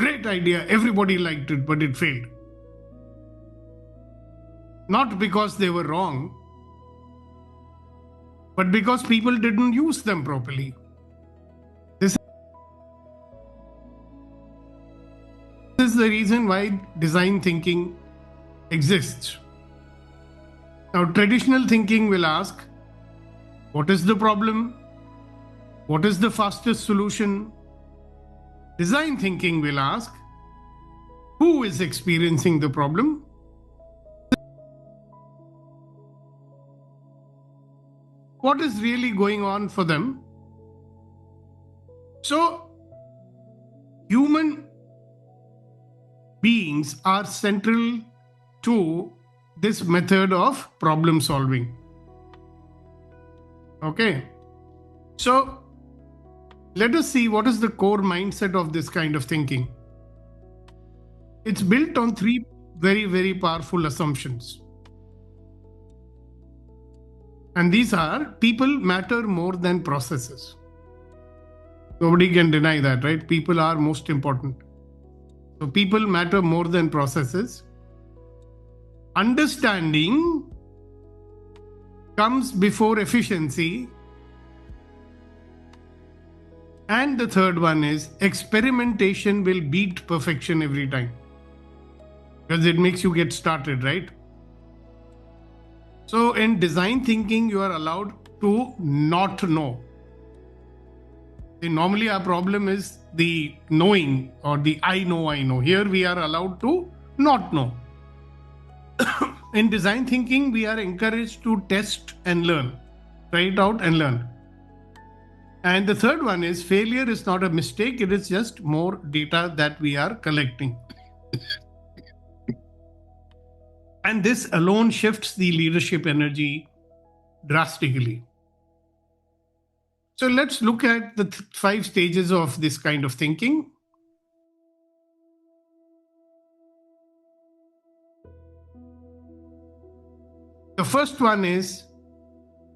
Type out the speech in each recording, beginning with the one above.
great idea, everybody liked it, but it failed. Not because they were wrong, but because people didn't use them properly. This is the reason why design thinking exists. Now, traditional thinking will ask, what is the problem? What is the fastest solution? Design thinking will ask, who is experiencing the problem? What is really going on for them? So, human beings are central to this method of problem solving. Okay. So, let us see what is the core mindset of this kind of thinking. It's built on three very, very powerful assumptions. And these are, people matter more than processes. Nobody can deny that, right? People are most important. So people matter more than processes. Understanding comes before efficiency. And the third one is, experimentation will beat perfection every time. Because it makes you get started, right? So in design thinking, you are allowed to not know. Normally our problem is the knowing or the I know. Here we are allowed to not know. In design thinking, we are encouraged to test and learn, try it out and learn. And the third one is, failure is not a mistake, it is just more data that we are collecting. And this alone shifts the leadership energy drastically. So let's look at the 5 stages of this kind of thinking. The first one is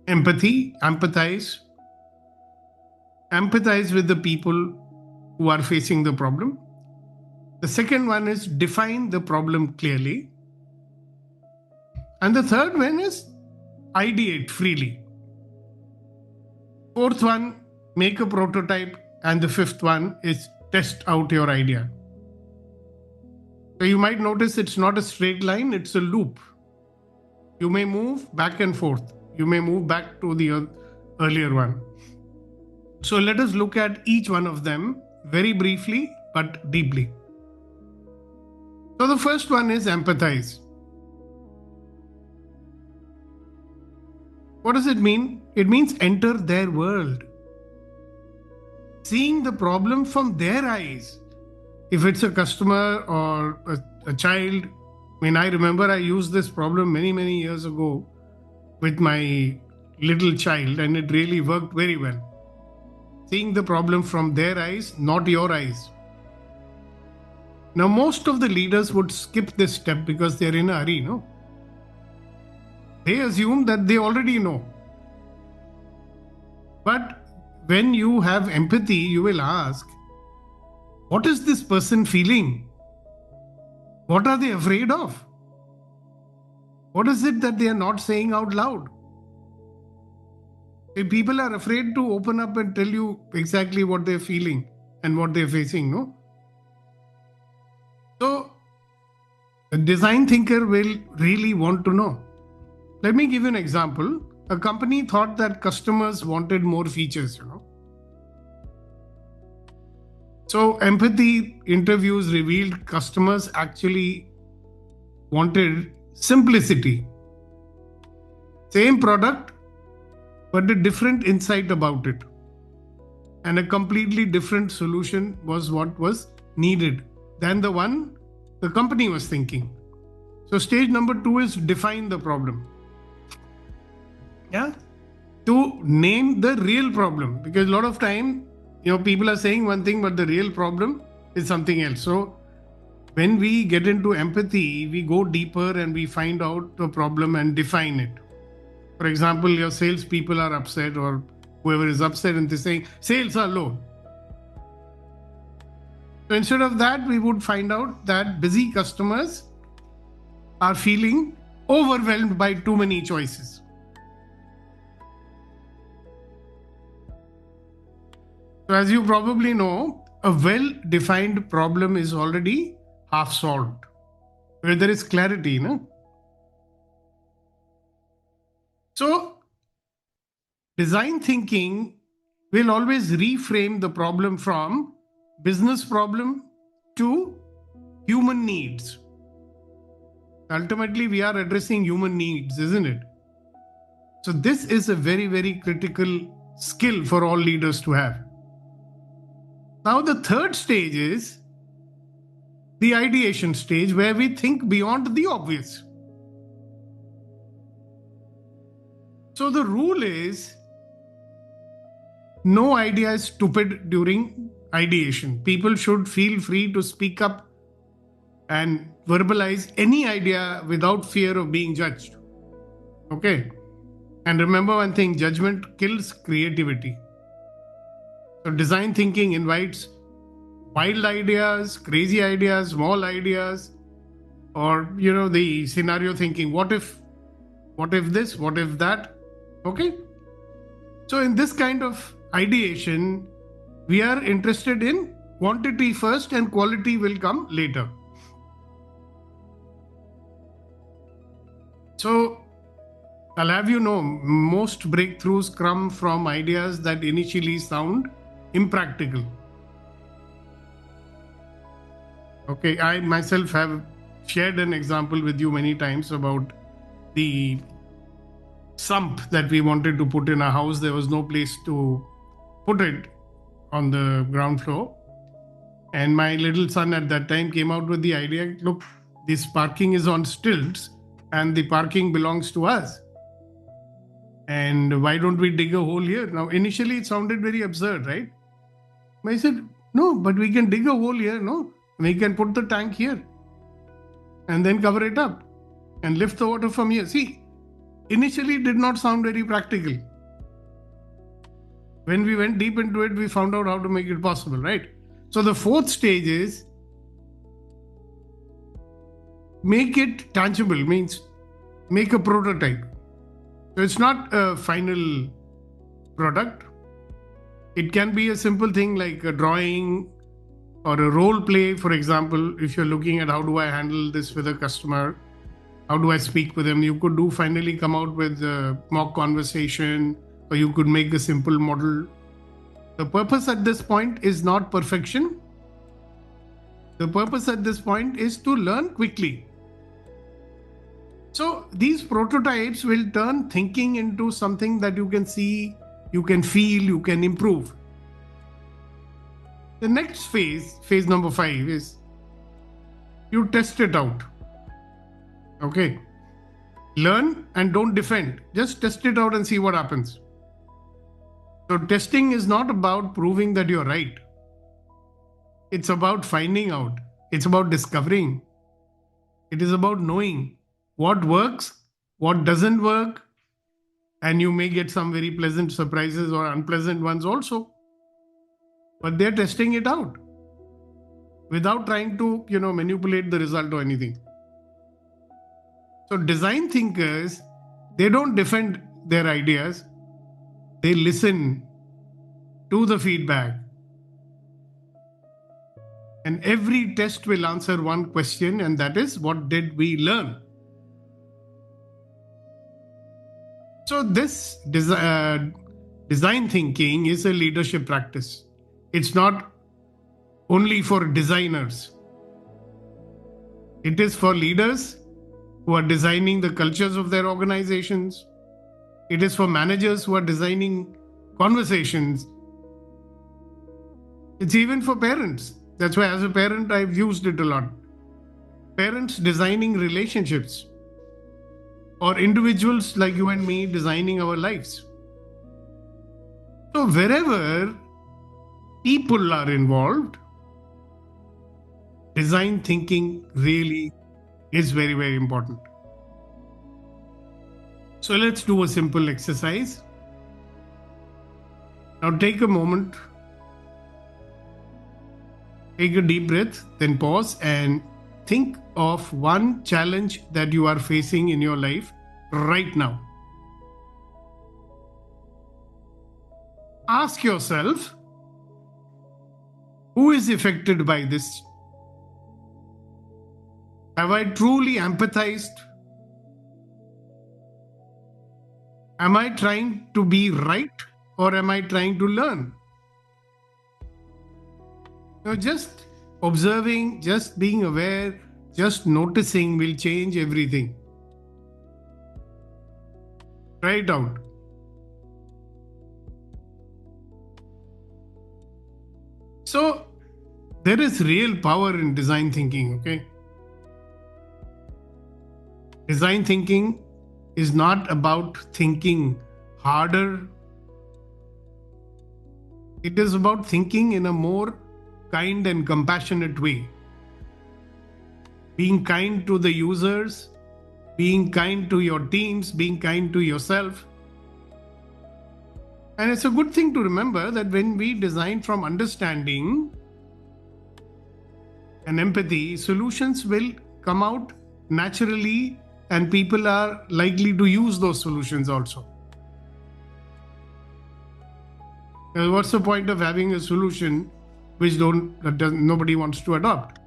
empathy, empathize. Empathize with the people who are facing the problem. The second one is define the problem clearly. And the third one is ideate freely. Fourth one, make a prototype. And the fifth one is test out your idea. So you might notice it's not a straight line, it's a loop. You may move back and forth. You may move back to the earlier one. So let us look at each one of them very briefly but deeply. So the first one is empathize. What does it mean? It means enter their world. Seeing the problem from their eyes. If it's a customer or a child, I remember I used this problem many years ago with my little child, and it really worked very well. Seeing the problem from their eyes, not your eyes. Now, most of the leaders would skip this step because they're in a hurry, no? They assume that they already know. But when you have empathy, you will ask, what is this person feeling? What are they afraid of? What is it that they are not saying out loud? If people are afraid to open up and tell you exactly what they're feeling and what they're facing, no? So, a design thinker will really want to know. Let me give you an example. A company thought that customers wanted more features, So empathy interviews revealed customers actually wanted simplicity. Same product, but a different insight about it. And a completely different solution was what was needed than the one the company was thinking. So stage number 2 is define the problem. To name the real problem, because a lot of time, people are saying one thing, but the real problem is something else. So when we get into empathy, we go deeper and we find out the problem and define it. For example, your salespeople are upset, or whoever is upset, and they're saying sales are low. So instead of that, we would find out that busy customers are feeling overwhelmed by too many choices. So as you probably know, a well-defined problem is already half solved, where there is clarity, no? So design thinking will always reframe the problem from business problem to human needs. Ultimately, we are addressing human needs, isn't it? So this is a very, very critical skill for all leaders to have. Now, the third stage is the ideation stage, where we think beyond the obvious. So the rule is no idea is stupid during ideation. People should feel free to speak up and verbalize any idea without fear of being judged. Okay. And remember one thing, judgment kills creativity. So design thinking invites wild ideas, crazy ideas, small ideas, or the scenario thinking. What if this? What if that? Okay. So in this kind of ideation, we are interested in quantity first and quality will come later. So I'll have you know, most breakthroughs come from ideas that initially sound impractical. Okay, I myself have shared an example with you many times about the sump that we wanted to put in our house. There was no place to put it on the ground floor. And my little son at that time came out with the idea, look, this parking is on stilts and the parking belongs to us. And why don't we dig a hole here? Now, initially it sounded very absurd, right? I said, no, but we can dig a hole here, no? We can put the tank here and then cover it up and lift the water from here. See, initially it did not sound very practical. When we went deep into it, we found out how to make it possible, right? So the fourth stage is make it tangible, means make a prototype. So it's not a final product. It can be a simple thing like a drawing or a role play. For example, if you're looking at how do I handle this with a customer, how do I speak with them, you could finally come out with a mock conversation, or you could make a simple model. The purpose at this point is not perfection. The purpose at this point is to learn quickly. So these prototypes will turn thinking into something that you can see, you can feel, you can improve. The next phase number 5, is you test it out. Okay. Learn and don't defend. Just test it out and see what happens. So testing is not about proving that you're right. It's about finding out. It's about discovering. It is about knowing what works, what doesn't work, and you may get some very pleasant surprises or unpleasant ones also. But they're testing it out without trying to, manipulate the result or anything. So design thinkers, they don't defend their ideas. They listen to the feedback. And every test will answer one question, and that is, what did we learn? So this design thinking is a leadership practice. It's not only for designers. It is for leaders who are designing the cultures of their organizations. It is for managers who are designing conversations. It's even for parents. That's why as a parent, I've used it a lot. Parents designing relationships, or individuals like you and me designing our lives. So wherever people are involved, design thinking really is very, very important. So let's do a simple exercise. Now take a moment Take a deep breath, then pause and think of one challenge that you are facing in your life right now. Ask yourself, who is affected by this? Have I truly empathized? Am I trying to be right or am I trying to learn? Just observing, just being aware, just noticing will change everything. Try it out. So, there is real power in design thinking, okay? Design thinking is not about thinking harder. It is about thinking in a more kind and compassionate way. Being kind to the users, being kind to your teams, being kind to yourself. And it's a good thing to remember that when we design from understanding and empathy, solutions will come out naturally and people are likely to use those solutions also. What's the point of having a solution which nobody wants to adopt?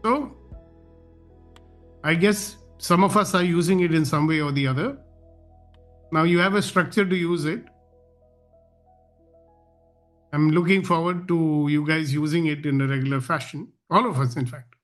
So, I guess some of us are using it in some way or the other. Now you have a structure to use it. I'm looking forward to you guys using it in a regular fashion. All of us, in fact.